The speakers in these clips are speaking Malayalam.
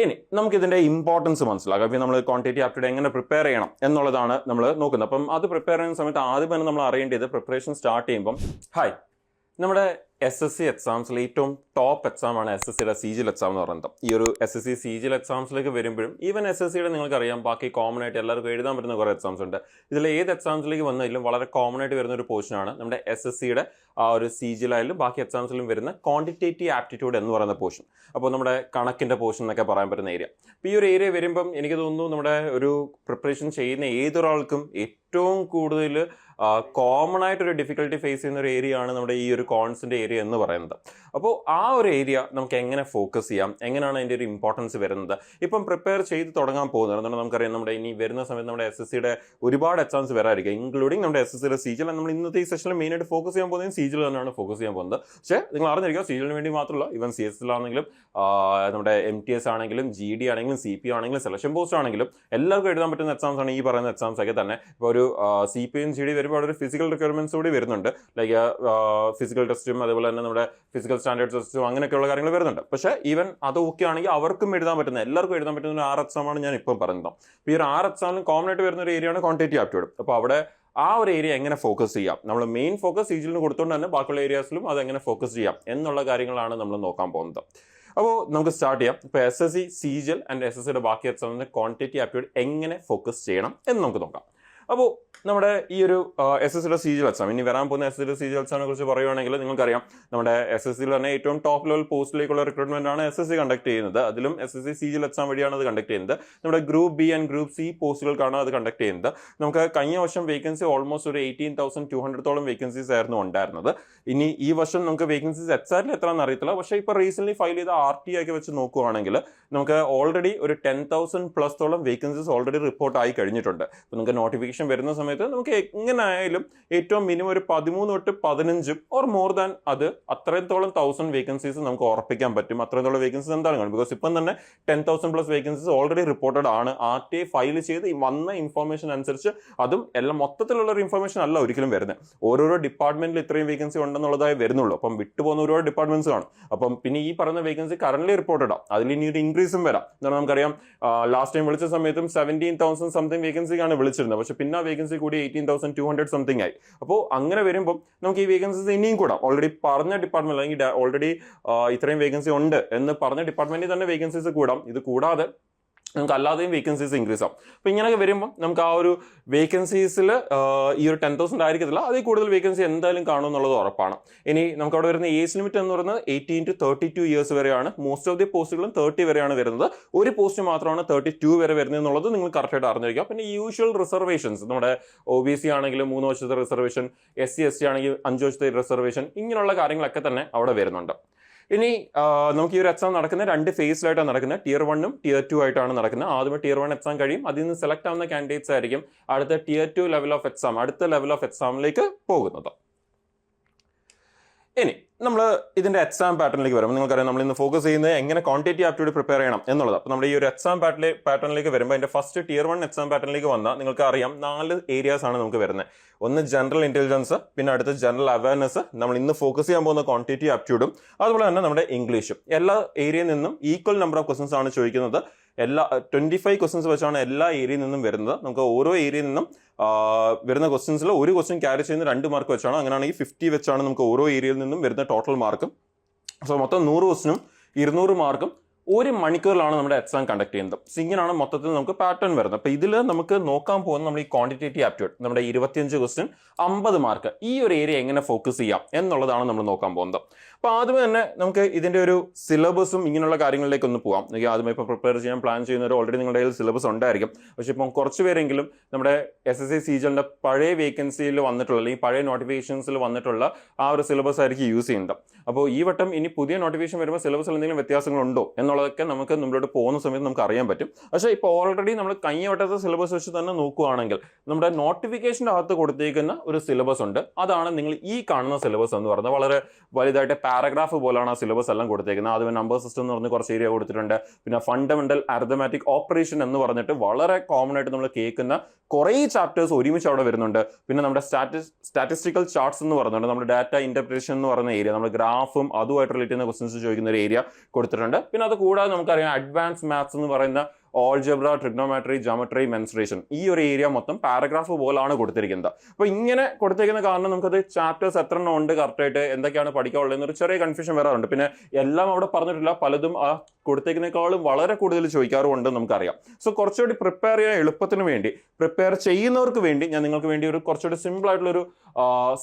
ഇനി നമുക്ക് ഇതിന്റെ ഇമ്പോർട്ടൻസ് മനസ്സിലാക്കാം. ഇപ്പം നമ്മൾ ക്വാണ്ടിറ്റേറ്റീവ് ആപ്റ്റിറ്റ്യൂഡ് എങ്ങനെ പ്രിപ്പയർ ചെയ്യണം എന്നുള്ളതാണ് നമ്മൾ നോക്കുന്നത്. അപ്പം അത് പ്രിപ്പയർ ചെയ്യുന്ന സമയത്ത് ആദ്യം തന്നെ നമ്മൾ അറിയേണ്ടത് പ്രിപ്പറേഷൻ സ്റ്റാർട്ട് ചെയ്യുമ്പം നമ്മുടെ SSC എക്സാംസിൽ ഏറ്റവും ടോപ്പ് എക്സാം ആണ് SSCയുടെ CGL എക്സാം എന്ന് പറയുന്നത്. ഈ ഒരു SSC CGL എക്സാംസിലേക്ക് വരുമ്പോഴും ഈവൻ SSCയുടെ നിങ്ങൾക്കറിയാം ബാക്കി കോമൺ ആയിട്ട് എല്ലാവർക്കും എഴുതാൻ പറ്റുന്ന കുറേ എക്സാംസ് ഉണ്ട്. ഇതിൽ ഏത് എക്സാംസിലേക്ക് വന്നതിലും വളരെ കോമൺ ആയിട്ട് വരുന്ന ഒരു പോർഷനാണ് നമ്മുടെ SSCയുടെ ആ ഒരു CGL ആയാലും ബാക്കി എക്സാംസിലും വരുന്ന ക്വാണ്ടിറ്റേറ്റീവ് ആപ്റ്റിറ്റ്യൂഡ് എന്ന് പറയുന്ന പോർഷൻ. അപ്പോൾ നമ്മുടെ കണക്കിൻ്റെ പോർഷൻ എന്നൊക്കെ പറയാൻ പറ്റുന്ന ഏരിയ. അപ്പോൾ ഈ ഒരു ഏരിയ വരുമ്പം എനിക്ക് തോന്നുന്നു നമ്മുടെ ഒരു പ്രിപ്പറേഷൻ ചെയ്യുന്ന ഏതൊരാൾക്കും ഏറ്റവും കൂടുതൽ കോമൺ ആയിട്ടൊരു ഡിഫിക്കൽട്ടി ഫേസ് ചെയ്യുന്ന ഒരു ഏരിയ ആണ് നമ്മുടെ ഈ ഒരു കോൺസിൻ്റെ ഏരിയ എന്ന് പറയുന്നത്. അപ്പോൾ ആ ഒരു ഏരിയ നമുക്ക് എങ്ങനെ ഫോക്കസ് ചെയ്യാം, എങ്ങനെയാണ് അതിൻ്റെ ഒരു ഇമ്പോർട്ടൻസ് വരുന്നത്, ഇപ്പം പ്രിപ്പയർ ചെയ്ത് തുടങ്ങാൻ പോകുന്നത്. അതുകൊണ്ട് നമുക്കറിയാം നമ്മുടെ ഇനി വരുന്ന സമയത്ത് നമ്മുടെ SSCയുടെ ഒരുപാട് എക്സാംസ് വരാതിരിക്കുക, ഇൻക്ലൂഡിങ് നമ്മുടെ SSCയുടെ CGL. നമ്മൾ ഇന്നത്തെ ഈ സെഷനിൽ മെയിനായിട്ട് ഫോക്കസ് ചെയ്യാൻ പോകുന്നത് CGL തന്നെയാണ് ഫോക്കസ് ചെയ്യാൻ പോകുന്നത്. പക്ഷേ നിങ്ങൾ അറിഞ്ഞിരിക്കുക CGLന് വേണ്ടി മാത്രമല്ല, ഈവൻ CSL ആണെങ്കിലും നമ്മുടെ MTS ആണെങ്കിലും GD ആണെങ്കിലും CP ആണെങ്കിലും സെലക്ഷൻ പോസ്റ്റ് ആണെങ്കിലും എല്ലാവർക്കും എഴുതാൻ പറ്റുന്ന എക്സാംസ് ആണ് ഈ പറയുന്ന എക്സാംസ് ഒക്കെ തന്നെ. ഇപ്പോൾ ഒരു CPയും GD വരുമ്പോൾ അവിടെ ഒരു ഫിസിക്കൽ റിക്വയർമെന്റ്സ് കൂടി വരുന്നുണ്ട്. ലൈക്ക് ഫിസിക്കൽ ടെസ്റ്റും അതുപോലെ തന്നെ നമ്മുടെ ഫിസിക്കൽ സ്റ്റാൻഡേർഡ് ടെസ്റ്റും അങ്ങനെയൊക്കെയുള്ള കാര്യങ്ങൾ വരുന്നുണ്ട്. പക്ഷേ ഈവൻ അത് ഓക്കെ ആണെങ്കിൽ അവർക്കും എഴുതാൻ പറ്റുന്ന, എല്ലാവർക്കും എഴുതാൻ പറ്റുന്ന ഒരു 6 എക്സാമാണ് ഞാൻ ഇപ്പം പറയുന്നത്. ഈ ഒരു 6 എക്സാമിലും കോമൺ ആയിട്ട് വരുന്ന ഒരു ഏരിയയാണ് ക്വാണ്ടിറ്റേറ്റീവ് ആപ്റ്റിറ്റ്യൂഡ്. അപ്പോൾ അവിടെ ആ ഒരു ഏരിയ എങ്ങനെ ഫോക്കസ് ചെയ്യാം, നമ്മൾ മെയിൻ ഫോക്കസ് CGLന് കൊടുത്തുകൊണ്ട് തന്നെ ബാക്കിയുള്ള ഏരിയാസിലും അത് എങ്ങനെ ഫോക്കസ് ചെയ്യാം എന്നുള്ള കാര്യങ്ങളാണ് നമ്മൾ നോക്കാൻ പോകുന്നത്. അപ്പോൾ നമുക്ക് സ്റ്റാർട്ട് ചെയ്യാം. ഇപ്പോൾ SSC CGL ആൻഡ് SSCയുടെ ബാക്കി എക്സാമിന്റെ ക്വാണ്ടിറ്റേറ്റീവ് ആപ്റ്റിറ്റ്യൂഡ് എങ്ങനെ ഫോക്കസ് ചെയ്യണം എന്ന് നമുക്ക് നോക്കാം. അപ്പോൾ നമ്മുടെ ഈ ഒരു SSCയുടെ CGL എക്സാം, ഇനി വരാൻ പോകുന്ന SSCയുടെ CGL എക്സാമിനെ കുറിച്ച് പറയുവാണെങ്കിൽ നിങ്ങൾക്കറിയാം നമ്മുടെ SSCയിൽ തന്നെ ഏറ്റവും ടോപ്പ് ലെവൽ പോസ്റ്റിലേക്കുള്ള റിക്രൂട്ട്മെന്റ് ആണ് SSC കണ്ടക്ട് ചെയ്യുന്നത്. അതിലും SSC CGL എക്സാം വഴിയാണ് അത് കണ്ടക്ട് ചെയ്യുന്നത്. നമ്മുടെ group B and group C പോസ്റ്റുകൾക്കാണ് അത് കണ്ടക്ട് ചെയ്യുന്നത്. നമുക്ക് കഴിഞ്ഞ വർഷം വേക്കൻസി ഓൾമോസ്റ്റ് ഒരു 18,200 വേക്കൻസീസ് ആയിരുന്നു ഉണ്ടായിരുന്നത്. ഇനി ഈ വർഷം നമുക്ക് വേക്കൻസീസ് എക്സാക്ട്ലി എത്രയാണെന്ന് അറിയത്തില്ല. പക്ഷേ ഇപ്പോൾ റീസെന്റ് ഫയൽ ചെയ്ത RTI ഒക്കെ വെച്ച് നോക്കുവാണെങ്കിൽ നമുക്ക് ഓൾറെഡി ഒരു 10,000+ വേക്കൻസീസ് ഓൾറെഡി റിപ്പോർട്ട് ആയി കഴിഞ്ഞിട്ടുണ്ട്. അപ്പോൾ നിങ്ങൾക്ക് നോട്ടിഫിക്കേഷൻ വരുന്ന സമയത്ത് നമുക്ക് എങ്ങനെയായാലും ഏറ്റവും മിനിമം ഒരു 13 തൊട്ട് 15 ഓർ മോർ ദാൻ അത് അത്രത്തോളം 1000 വേക്കൻസീസ് നമുക്ക് ഉറപ്പിക്കാൻ പറ്റും. അത്രത്തോളം വേക്കൻസീസ് എന്താണ് കാണും. ബിക്കോസ് ഇപ്പം തന്നെ 10,000+ വേക്കൻസീസ് ഓൾറെഡി റിപ്പോർട്ടഡ് ആണ്. RTI ഫയൽ ചെയ്ത് വന്ന ഇൻഫോർമേഷൻ അനുസരിച്ച്, അതും എല്ലാം മൊത്തത്തിലുള്ള ഒരു ഇൻഫോർമേഷൻ അല്ല ഒരിക്കലും വരുന്നത്. ഓരോരോ ഡിപ്പാർട്ട്മെന്റിൽ ഇത്രയും വേക്കൻസി ഉണ്ടെന്നുള്ളതായി വരുന്നുള്ളൂ. അപ്പം വിട്ടുപോകുന്ന ഒരുപാട് ഡിപ്പാർട്ട്മെന്റ്സ് കാണും. അപ്പം പിന്നെ ഈ പറയുന്ന വേക്കൻസി കറന്റ് റിപ്പോർട്ടഡ് ആണ്. അതിൽ ഇനി ഒരു ഇൻക്രീസും വരാം. എന്നാൽ നമുക്കറിയാം ലാസ്റ്റ് ടൈം വിളിച്ച സമയത്തും 17,000 സംതിങ് വേക്കൻസിക്കാണ് വിളിച്ചിരുന്നത്. പക്ഷെ പിന്നെ ആ വേക്കൻസി കൂടി 18,200 സംതിങ് ആയി. അപ്പോൾ അങ്ങനെ വരുമ്പോൾ നമുക്ക് ഈ വേക്കൻസീസ് ഇനിയും കൂടാം. ഓൾറെഡി പറഞ്ഞ ഡിപ്പാർട്ട്മെന്റ് അല്ലെങ്കിൽ ഓൾറെഡി ഇത്രയും വേക്കൻസി ഉണ്ട് എന്ന് പറഞ്ഞ ഡിപ്പാർട്ട്മെന്റിൽ തന്നെ വേക്കൻസീസ് കൂടാം. ഇത് കൂടാതെ നമുക്ക് അല്ലാതെയും വേക്കൻസീസ് ഇൻക്രീസ് ആവും. അപ്പോൾ ഇങ്ങനെയൊക്കെ വരുമ്പോൾ നമുക്ക് ആ ഒരു വേക്കൻസീസിൽ ഈ ഒരു 10,000 ആയിരിക്കത്തില്ല, അതിൽ കൂടുതൽ വേക്കൻസി എന്തായാലും കാണും എന്നുള്ളത് ഉറപ്പാണ്. ഇനി നമുക്ക് അവിടെ വരുന്ന ഏജ് ലിമിറ്റ് എന്ന് പറയുന്നത് 18 to 32 ഇയേഴ്സ് വരെയാണ്. മോസ്റ്റ് ഓഫ് ദി പോസ്റ്റുകളും 30 വരെയാണ് വരുന്നത്. ഒരു പോസ്റ്റ് മാത്രമാണ് 32 വരെ വരുന്നത് എന്നുള്ളത് നിങ്ങൾ കറക്റ്റായിട്ട് അറിഞ്ഞിരിക്കുക. പിന്നെ യൂഷ്വൽ റിസർവേഷൻസ്, നമ്മുടെ OBC ആണെങ്കിലും 3 വർഷത്തെ റിസർവേഷൻ, SC ST ആണെങ്കിൽ 5 വർഷത്തെ റിസർവേഷൻ, ഇങ്ങനെയുള്ള കാര്യങ്ങളൊക്കെ തന്നെ അവിടെ വരുന്നുണ്ട്. ഇനി നമുക്ക് ഈ ഒരു എക്സാം നടക്കുന്നത് 2 ഫേസിലായിട്ടാണ് നടക്കുന്നത്. Tier 1 ഉം Tier 2 ആയിട്ടാണ് നടക്കുന്നത്. ആദ്യമേ Tier 1 എക്സാം കഴിയും. അതിൽ നിന്ന് സെലക്ട് ആവുന്ന കാൻഡിഡേറ്റ്സ് ആയിരിക്കും അടുത്ത Tier 2 ലെവൽ ഓഫ് എക്സാം, അടുത്ത ലെവൽ ഓഫ് എക്സാമിലേക്ക് പോകുന്നത്. ഇനി നമ്മൾ ഇതിന്റെ എക്സാം പാറ്റേണിലേക്ക് വരുമ്പോൾ നിങ്ങൾക്കറിയാം നമ്മൾ ഇന്ന് ഫോക്കസ് ചെയ്യുന്നത് എങ്ങനെ ക്വാണ്ടിറ്റേറ്റീവ് ആപ്റ്റിറ്റ്യൂഡ് പ്രിപ്പയർ ചെയ്യണം എന്നുള്ളത്. അപ്പോൾ നമ്മുടെ ഈ ഒരു എക്സാം പാറ്റേണിലേക്ക് വരുമ്പോൾ അതിന്റെ ഫസ്റ്റ് Tier 1 എക്സാം പാറ്റേണിലേക്ക് വന്നാൽ നിങ്ങൾക്ക് അറിയാം 4 ഏരിയാസ് ആണ് നമുക്ക് വരുന്നത്. ഒന്ന് ജനറൽ ഇന്റലിജൻസ്, പിന്നെ അടുത്ത ജനറൽ അവയർനെസ്, നമ്മൾ ഇന്ന് ഫോക്കസ് ചെയ്യാൻ പോകുന്ന ക്വാണ്ടിറ്റേറ്റീവ് ആപ്റ്റിറ്റ്യൂഡും, അതുപോലെ തന്നെ നമ്മുടെ ഇംഗ്ലീഷും. എല്ലാ ഏരിയയിൽ നിന്നും ഈക്വൽ നമ്പർ ഓഫ് ക്വസ്റ്റൻസ് ആണ് ചോദിക്കുന്നത്. 25 ക്വസ്റ്റൻസ് വെച്ചാണ് എല്ലാ ഏരിയയിൽ നിന്നും വരുന്നത്. നമുക്ക് ഓരോ ഏരിയയിൽ നിന്നും വരുന്ന ക്വസ്റ്റൻസിൽ ഒരു ക്വസ്റ്റൻ ക്യാരി ചെയ്യുന്ന 2 മാർക്ക് വെച്ചാണ്. അങ്ങനെയാണെങ്കിൽ 50 വെച്ചാണ് നമുക്ക് ഓരോ ഏരിയയിൽ നിന്നും വരുന്ന ടോട്ടൽ മാർക്കും. സോ മൊത്തം 100 ക്വസ്റ്റനും 200 മാർക്കും 1 മണിക്കൂറിലാണ് നമ്മുടെ എക്സാം കണ്ടക്ട് ചെയ്യുന്നത്. ഇങ്ങനെയാണ് മൊത്തത്തിൽ നമുക്ക് പാറ്റേൺ വരുന്നത്. അപ്പോൾ ഇതിൽ നമുക്ക് നോക്കാൻ പോകുന്നത് നമ്മൾ ഈ ക്വാണ്ടിറ്റേറ്റീവ് ആപ്റ്റിറ്റ്യൂഡ്, നമ്മുടെ 25 ക്വസ്റ്റ്യൻ 50 മാർക്ക്, ഈ ഒരു ഏരിയ എങ്ങനെ ഫോക്കസ് ചെയ്യാം എന്നുള്ളതാണ് നമ്മൾ നോക്കാൻ പോകുന്നത്. അപ്പോൾ ആദ്യമേ തന്നെ നമുക്ക് ഇതിന്റെ ഒരു സിലബസും ഇങ്ങനെയുള്ള കാര്യങ്ങളിലേക്ക് ഒന്ന് പോകാം. ആദ്യമേ ഇപ്പോൾ പ്രിപ്പയർ ചെയ്യാൻ പ്ലാൻ ചെയ്യുന്നവർ ഓൾറെഡി നിങ്ങളുടെ കയ്യിൽ സിലബസ് ഉണ്ടായിരിക്കും. പക്ഷെ ഇപ്പം കുറച്ച് പേരെങ്കിലും നമ്മുടെ SSC CGLന്റെ പഴയ വേക്കൻസിയിൽ വന്നിട്ടുള്ള അല്ലെങ്കിൽ പഴയ നോട്ടിഫിക്കേഷൻസിൽ വന്നിട്ടുള്ള ആ ഒരു സിലബസ് ആയിരിക്കും യൂസ് ചെയ്യുന്നത്. അപ്പോൾ ഈ വട്ടം ഇനി പുതിയ നോട്ടിഫിക്കേഷൻ വരുമ്പോൾ സിലബസിൽ എന്തെങ്കിലും വ്യത്യാസങ്ങളുണ്ടോ എന്നുള്ളതൊക്കെ നമുക്ക് മുമ്പോട്ട് പോകുന്ന സമയത്ത് നമുക്ക് അറിയാൻ പറ്റും. പക്ഷേ ഇപ്പോൾ ഓൾറെഡി നമ്മൾ കഴിഞ്ഞ വട്ടത്തെ സിലബസ് വെച്ച് തന്നെ നോക്കുകയാണെങ്കിൽ നമ്മുടെ നോട്ടിഫിക്കേഷൻ്റെ അകത്ത് കൊടുത്തേക്കുന്ന ഒരു സിലബസ് ഉണ്ട്. അതാണ് നിങ്ങൾ ഈ കാണുന്ന സിലബസ് എന്ന് പറയുന്നത്. വളരെ വലുതായിട്ട് പാരഗ്രാഫ് പോലാണ് ആ സിലബസ് എല്ലാം കൊടുത്തേക്കുന്നത്. ആദ്യം നമ്പർ സിസ്റ്റം എന്ന് പറഞ്ഞ് കുറച്ച് ഏരിയ കൊടുത്തിട്ടുണ്ട്. പിന്നെ ഫണ്ടമെന്റൽ അരിത്തമാറ്റിക് ഓപ്പറേഷൻ എന്ന് പറഞ്ഞിട്ട് വളരെ കോമൺ ആയിട്ട് നമ്മൾ കേൾക്കുന്ന കുറേ ചാപ്റ്റേഴ്സ് ഒരുമിച്ച് അവിടെ വരുന്നുണ്ട്. പിന്നെ നമ്മുടെ സ്റ്റാറ്റിസ്റ്റിക്കൽ ചാർട്ട്സ് എന്ന് പറയുന്നുണ്ട്. നമ്മുടെ ഡാറ്റ ഇന്റർപ്രിറ്റേഷൻ എന്ന് പറയുന്ന ഏരിയ, നമ്മുടെ ഗ്രാഫും അതുമായിട്ട് റിലേറ്റ് ചെയ്യുന്ന ക്വസ്റ്റൻസ് ചോദിക്കുന്ന ഒരു ഏരിയ കൊടുത്തിട്ടുണ്ട്. പിന്നെ അത് കൂടാതെ നമുക്കറിയാം അഡ്വാൻസ് മാത്സ് എന്ന് പറയുന്ന ഓൾജബ്ര, ട്രിഗ്നോമെട്രി, ജോമെട്രി, മെൻസുറേഷൻ, ഈ ഒരു ഏരിയ മൊത്തം പാരഗ്രാഫ് പോലാണ് കൊടുത്തിരിക്കുന്നത്. അപ്പോൾ ഇങ്ങനെ കൊടുത്തിരിക്കുന്ന കാരണം നമുക്കത് ചാപ്റ്റേഴ്സ് എത്ര എണ്ണം ഉണ്ട്, കറക്റ്റായിട്ട് എന്തൊക്കെയാണ് പഠിക്കാനുള്ളത് എന്നൊരു ചെറിയ കൺഫ്യൂഷൻ വരാറുണ്ട്. പിന്നെ എല്ലാം അവിടെ പറഞ്ഞിട്ടില്ല, പലതും ആ കൊടുത്തേക്കുന്നേക്കാളും വളരെ കൂടുതൽ ചോദിക്കാറുമുണ്ട് നമുക്കറിയാം. സോ കുറച്ചുകൂടി പ്രിപ്പയർ ചെയ്യാൻ എളുപ്പത്തിന് വേണ്ടി, പ്രിപ്പയർ ചെയ്യുന്നവർക്ക് വേണ്ടി ഞാൻ നിങ്ങൾക്ക് വേണ്ടി ഒരു കുറച്ചുകൂടി സിമ്പിൾ ആയിട്ടുള്ളൊരു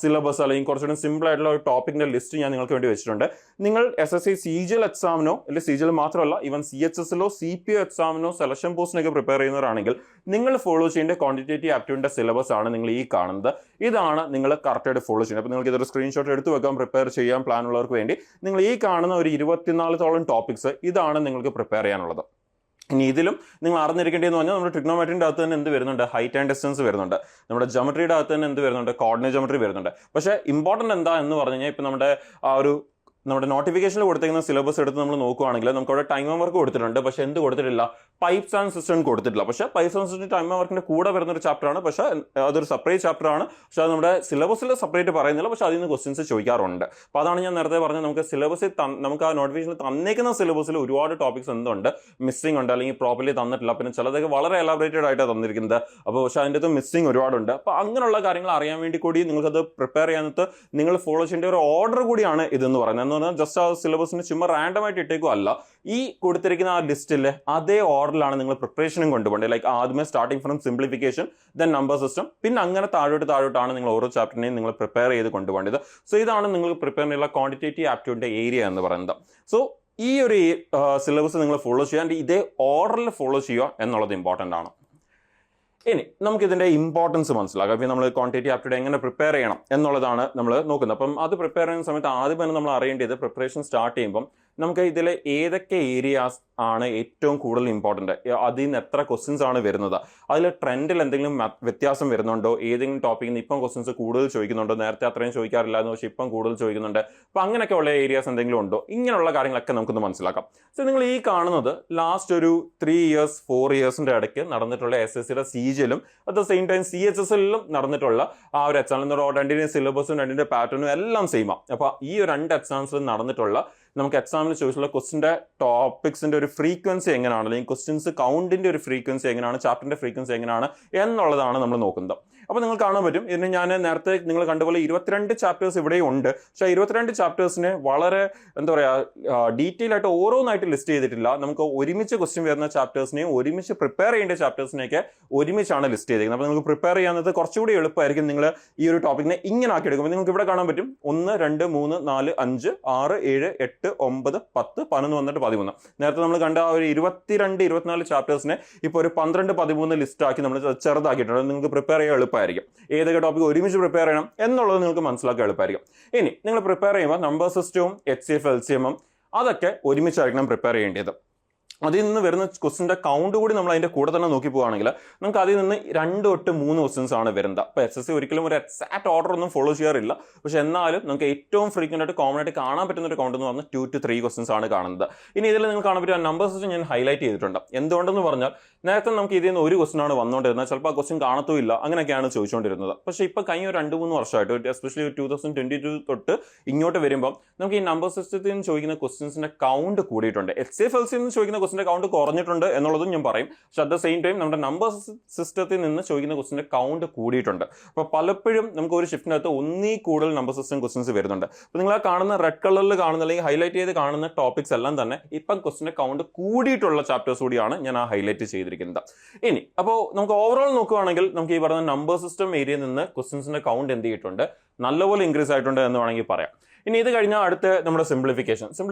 സിലബസ് അല്ലെങ്കിൽ കുറച്ചുകൂടി സിമ്പിൾ ആയിട്ടുള്ള ഒരു ടോപ്പിക്കിന്റെ ലിസ്റ്റ് ഞാൻ നിങ്ങൾക്ക് വേണ്ടി വെച്ചിട്ടുണ്ട്. നിങ്ങൾ SSC CGL എക്സാമിനോ അല്ലെങ്കിൽ CGL മാത്രമല്ല ഈവൻ CHSലോ CPO എക്സാമിനോ സെലക്ഷൻ പോസ്റ്റിനൊക്കെ പ്രിപ്പയർ ചെയ്യുന്നവരാണെങ്കിൽ നിങ്ങൾ ഫോളോ ചെയ്യേണ്ട ക്വാണ്ടിറ്റേറ്റീവ് ആപ്റ്റിറ്റ്യൂഡിന്റെ സിലബസ് ആണ് നിങ്ങൾ ഈ കാണുന്നത്. ഇതാണ് നിങ്ങൾ കറക്റ്റായിട്ട് ഫോളോ ചെയ്യുന്നത്. അപ്പോൾ നിങ്ങൾക്ക് ഇതൊരു സ്ക്രീൻഷോട്ട് എടുത്തു വെക്കാൻ, പ്രിപ്പയർ ചെയ്യാൻ പ്ലാൻ ഉള്ളവർക്ക് വേണ്ടി നിങ്ങൾ ഈ കാണുന്ന ഒരു 24 ടോപ്പിക്സ് ഇതാണ് നിങ്ങൾക്ക് പ്രിപ്പയർ ചെയ്യാനുള്ളത്. ഇനി ഇതിലും നിങ്ങൾ അറിഞ്ഞിരിക്കേണ്ടതെന്ന് പറഞ്ഞാൽ നമ്മുടെ ട്രിഗ്നോമെട്രിയുടെ അകത്ത് തന്നെ എന്ത് വരുന്നുണ്ട്, ഹൈറ്റ് ആൻഡ് ഡിസ്റ്റൻസ് വരുന്നുണ്ട്. നമ്മുടെ ജോമെട്രിയുടെ അകത്ത് തന്നെ എന്ത് വരുന്നുണ്ട്, കോർഡിനേറ്റ് ജോമെട്രി വരുന്നുണ്ട്. പക്ഷേ ഇമ്പോർട്ടൻ്റ് എന്താ എന്ന് പറഞ്ഞു കഴിഞ്ഞാൽ ഇപ്പം നമ്മുടെ നോട്ടിഫിക്കേഷനിൽ കൊടുത്തിരിക്കുന്ന സിലബസ് എടുത്ത് നമ്മൾ നോക്കുകയാണെങ്കിൽ നമുക്ക് അവിടെ ടൈം വർക്ക് കൊടുത്തിട്ടുണ്ട്. പക്ഷേ എന്ത് കൊടുത്തിട്ടില്ല, പൈപ്സ് ആൻഡ് സിസ്റ്റം കൊടുത്തിട്ടില്ല. പക്ഷേ പൈപ്സ് ആൻഡ് സിസ്റ്റം ടൈം വർക്കിന്റെ കൂടെ വരുന്ന ഒരു ചാപ്റ്റർ ആണ്. പക്ഷേ അതൊരു സെപ്പറേറ്റ് ചാപ്റ്റർ ആണ്. പക്ഷേ അത് നമ്മുടെ സിലബസിൽ സെപ്പറേറ്റ് പറയുന്നില്ല. പക്ഷേ അതിൽ നിന്ന് ക്വസ്റ്റ്യൻസ് ചോദിക്കാറുണ്ട്. അപ്പോൾ അതാണ് ഞാൻ നേരത്തെ പറഞ്ഞത്, നമുക്ക് സിലബസിൽ നമുക്ക് ആ നോട്ടിഫിക്കേഷനിൽ തന്നേക്കുന്ന സിലബസിൽ ഒരുപാട് ടോപ്പിക്സ് എന്തുണ്ട്, മിസ്സിംഗ് ഉണ്ട്, അല്ലെങ്കിൽ പ്രോപ്പർലി തന്നിട്ടില്ല. പിന്നെ ചിലതൊക്കെ വളരെ എലാബറേറ്റഡ് ആയിട്ടാണ് തന്നിരിക്കുന്നത്. അപ്പോൾ പക്ഷേ അതിൻ്റെ അകത്ത് മിസ്സിംഗ് ഒരുപാടുണ്ട്. അപ്പോൾ അങ്ങനെയുള്ള കാര്യങ്ങൾ അറിയാൻ വേണ്ടി കൂടി നിങ്ങൾക്കത് പ്രിപ്പയർ ചെയ്യാനത്ത് നിങ്ങൾ ഫോളോ ചെയ്യേണ്ട ഒരു ഓർഡർ കൂടിയാണ് ഇതെന്ന് പറയുന്നത്. എന്ന് പറഞ്ഞാൽ ജസ്റ്റ് ആ സിലബസിന് ചുമ്മാ റാൻഡം ആയിട്ട് ഇട്ടേക്കും അല്ല, ഈ കൊടുത്തിരിക്കുന്ന ആ ലിസ്റ്റിലെ അതേ ഓർഡറിലാണ് നിങ്ങൾ പ്രിപ്പറേഷനും കൊണ്ടുപോകേണ്ടത്. ലൈക്ക് ആദ്യമേ starting from simplification, then number system, പിന്നെ അങ്ങനെ താഴോട്ടാണ് നിങ്ങൾ ഓരോ ചാപ്റ്ററിനെയും നിങ്ങൾ പ്രിപ്പയർ ചെയ്ത് കൊണ്ടുപോകേണ്ടത്. സോ ഇതാണ് നിങ്ങൾ പ്രിപ്പയർ ചെയ്യുന്ന ക്വാണ്ടിറ്റേറ്റീവ് ആപ്റ്റിറ്റ്യൂഡിന്റെ ഏരിയ എന്ന് പറയുന്നത്. സോ ഈ ഒരു സിലബസ് നിങ്ങൾ ഫോളോ ചെയ്യാൻ ഇതേ ഓർഡറിൽ ഫോളോ ചെയ്യുക എന്നുള്ളത് ഇമ്പോർട്ടൻ്റ് ആണ്. ഇനി നമുക്ക് ഇതിന്റെ ഇമ്പോർട്ടൻസ് മനസ്സിലാക്കാം. അപ്പോൾ നമ്മൾ ക്വാണ്ടിറ്റേറ്റീവ് ആപ്റ്റിറ്റ്യൂഡ് എങ്ങനെ പ്രിപ്പയർ ചെയ്യണം എന്നുള്ളതാണ് നമ്മൾ നോക്കുന്നത്. അപ്പം അത് പ്രിപ്പയർ ചെയ്യുന്ന സമയത്ത് ആദ്യം തന്നെ നമ്മൾ അറിയേണ്ടത്, പ്രിപ്പറേഷൻ സ്റ്റാർട്ട് ചെയ്യുമ്പം നമുക്ക് ഇതിലെ ഏതൊക്കെ ഏരിയാസ് ആണ് ഏറ്റവും കൂടുതൽ ഇമ്പോർട്ടൻ്റ്, അതിൽ നിന്ന് എത്ര ക്വസ്റ്റ്യൻസ് ആണ് വരുന്നത്, അതിൽ ട്രെൻഡിൽ എന്തെങ്കിലും വ്യത്യാസം വരുന്നുണ്ടോ, ഏതെങ്കിലും ടോപ്പിക്കിൽ നിന്ന് ഇപ്പം ക്വസ്റ്റ്യൻസ് കൂടുതൽ ചോദിക്കുന്നുണ്ടോ, നേരത്തെ അത്രയും ചോദിക്കാറില്ലായിരുന്നു പക്ഷേ ഇപ്പം കൂടുതൽ ചോദിക്കുന്നുണ്ട്, അപ്പോൾ അങ്ങനെയൊക്കെയുള്ള ഏരിയാസ് എന്തെങ്കിലും ഉണ്ടോ, ഇങ്ങനെയുള്ള കാര്യങ്ങളൊക്കെ നമുക്കൊന്ന് മനസ്സിലാക്കാം. സോ നിങ്ങൾ ഈ കാണുന്നത് ലാസ്റ്റ് ഒരു 3 years 4 yearsന്റെ ഇടയ്ക്ക് നടന്നിട്ടുള്ള SSCയുടെ CGLും അറ്റ് ദ സെയിം ടൈം CHSലും നടന്നിട്ടുള്ള ആ ഒരു എക്സാം, രണ്ടിൻ്റെ സിലബസും രണ്ടിൻ്റെ പാറ്റേണും എല്ലാം സെയിമാണ്. അപ്പോൾ ഈ 2 എക്സാംസിലും നടന്നിട്ടുള്ള നമുക്ക് എക്സാമിന് ചോദിച്ചിട്ടുള്ള ക്വസ്റ്റിൻ്റെ ടോപ്പിക്സിൻ്റെ ഒരു ഫ്രീക്വൻസി എങ്ങനെയാണ്, അല്ലെങ്കിൽ ക്വസ്റ്റ്യൻസ് കൗണ്ടിൻ്റെ ഒരു ഫ്രീക്വൻസി എങ്ങനെയാണ്, ചാപ്റ്ററിൻ്റെ ഫ്രീക്വൻസി എങ്ങനെയാണ് എന്നുള്ളതാണ് നമ്മൾ നോക്കുന്നത്. അപ്പോൾ നിങ്ങൾ കാണാൻ പറ്റും, ഇതിന് ഞാൻ നേരത്തെ നിങ്ങൾ കണ്ടപോലെ 22 ചാപ്റ്റേഴ്സ് ഇവിടെയും ഉണ്ട്. പക്ഷേ 22 ചാപ്റ്റേഴ്സിനെ വളരെ എന്താ പറയുക ഡീറ്റെയിൽ ആയിട്ട് ഓരോന്നായിട്ട് ലിസ്റ്റ് ചെയ്തിട്ടില്ല. നമുക്ക് ഒരുമിച്ച് ക്വസ്റ്റ്യൻ വരുന്ന ചാപ്റ്റേഴ്സിനെയും ഒരുമിച്ച് പ്രിപ്പയർ ചെയ്യേണ്ട ചാപ്റ്റേഴ്സിനെയൊക്കെ ഒരുമിച്ചാണ് ലിസ്റ്റ് ചെയ്തിരിക്കുന്നത്. അപ്പോൾ നിങ്ങൾക്ക് പ്രിപ്പയർ ചെയ്യാവുന്നത് കുറച്ചുകൂടി എളുപ്പമായിരിക്കും. നിങ്ങൾ ഈ ഒരു ടോപ്പിക്കിനെ ഇങ്ങനെ ആക്കി എടുക്കുമ്പോൾ നിങ്ങൾക്ക് ഇവിടെ കാണാൻ പറ്റും 1 2 3 4 5 6 7 8 9 10 11 വന്നിട്ട് 13. നേരത്തെ നമ്മൾ കണ്ട ആ ഒരു 22 24 ചാപ്റ്റേഴ്സിനെ ഇപ്പോൾ ഒരു 12 13 ലിസ്റ്റ് ആക്കി നമ്മൾ ചെറുതാക്കിയിട്ടുണ്ട്. നിങ്ങൾക്ക് പ്രിപ്പയർ ചെയ്യാൻ എളുപ്പമായിരിക്കും. ഏതൊക്കെ ടോപ്പിക് ഒരുമിച്ച് പ്രിപ്പയർ ചെയ്യണം എന്നുള്ളത് നിങ്ങൾക്ക് മനസ്സിലാക്കാൻ എളുപ്പമായിരിക്കും. ഇനി നിങ്ങൾ പ്രിപ്പയർ ചെയ്യുമ്പോൾ നമ്പർ സിസ്റ്റവും HCF LCM അതൊക്കെ ഒരുമിച്ചായിരിക്കണം പ്രിപ്പയർ ചെയ്യേണ്ടത്. അതിൽ നിന്ന് വരുന്ന ക്വസ്റ്റിൻ്റെ കൗണ്ട് കൂടി നമ്മൾ അതിൻ്റെ കൂടെ തന്നെ നോക്കി പോവുകയാണെങ്കിൽ നമുക്ക് അതിൽ നിന്ന് 2 തൊട്ട് 3 ക്വസ്റ്റ്യൻസ് ആണ് വരുന്നത്. അപ്പോൾ SSC ഒരിക്കലും ഒരു എക്സാക്ട് ഓർഡർ ഒന്നും ഫോളോ ചെയ്യാറില്ല. പക്ഷെ എന്നാലും നമുക്ക് ഏറ്റവും ഫ്രീക്വൻ്റ് ആയിട്ട് കോമൺ ആയിട്ട് കാണാൻ പറ്റുന്ന ഒരു കൗണ്ട് എന്ന് പറഞ്ഞാൽ 2 to 3 ക്വസ്റ്റ്യൻസ് ആണ് കാണുന്നത്. ഇനി ഇതിൽ നിങ്ങൾ കാണാൻ പറ്റും നമ്പർ സിസ്റ്റം ഞാൻ ഹൈലൈറ്റ് ചെയ്തിട്ടുണ്ട്. എന്തുകൊണ്ടെന്ന് പറഞ്ഞാൽ നേരത്തെ നമുക്ക് ഇതിൽ നിന്ന് ഒരു ക്വസ്റ്റൻ ആണ് വന്നുകൊണ്ടിരുന്നത്, ചിലപ്പോൾ ആ ക്വസ്റ്റൻ കാണത്തുമില്ല, അങ്ങനെയൊക്കെയാണ് ചോദിച്ചുകൊണ്ടിരുന്നത്. പക്ഷേ ഇപ്പോൾ കഴിഞ്ഞ 2-3 വർഷമായിട്ട് എസ്പെഷ്യലി 2022 തൊട്ട് ഇങ്ങോട്ട് വരുമ്പോൾ നമുക്ക് ഈ നമ്പർ സിസ്റ്റത്തിൽ നിന്ന് ചോദിക്കുന്ന ക്വസ്റ്റൻസിന്റെ കൗണ്ട് കൂടിയിട്ടുണ്ട്. HCF LCM നിന്ന് ചോദിക്കുന്ന ക്വസ്റ്റിന്റെ കൗണ്ട് കുറഞ്ഞിട്ടുണ്ട് എന്നുള്ളതും ഞാൻ പറയും. പക്ഷെ അറ്റ് ദ സെയിം ടൈം നമ്മുടെ നമ്പർ സിസ്റ്റത്തിൽ നിന്ന് ചോദിക്കുന്ന ക്വസ്റ്റിന്റെ കൗണ്ട് കൂടിയിട്ടുണ്ട്. അപ്പോൾ പലപ്പോഴും നമുക്ക് ഒരു ഷിഫ്റ്റിനകത്ത് ഒന്നീ കൂടുതൽ നമ്പർ സിസ്റ്റം ക്വസ്റ്റൻസ് വരുന്നുണ്ട്. അപ്പോൾ നിങ്ങൾ ആ കാണുന്ന റെഡ് കളറിൽ കാണുന്ന അല്ലെങ്കിൽ ഹൈലൈറ്റ് ചെയ്ത് കാണുന്ന ടോപ്പിക്സ് എല്ലാം തന്നെ ഇപ്പം ക്വസ്റ്റിന്റെ കൗണ്ട് കൂടിയിട്ടുള്ള ചാപ്റ്റേഴ്സ് കൂടിയാണ് ഞാൻ ആ ഹൈലൈറ്റ് ചെയ്തിരിക്കുന്നത്. ഇനി അപ്പോൾ നമുക്ക് ഓവറോൾ നോക്കുകയാണെങ്കിൽ നമുക്ക് ഈ പറഞ്ഞ നമ്പർ സിസ്റ്റം ഏരിയയിൽ നിന്ന് ക്വസ്റ്റൻസിന്റെ കൗണ്ട് എന്ത് ചെയ്തിട്ടുണ്ട്, നല്ലപോലെ ഇൻക്രീസ് ആയിട്ടുണ്ട് എന്ന് വേണമെങ്കിൽ പറയാം. ഇനി ഇത് കഴിഞ്ഞാൽ അടുത്ത് നമ്മുടെ സിംപ്ലിഫിക്കേഷൻ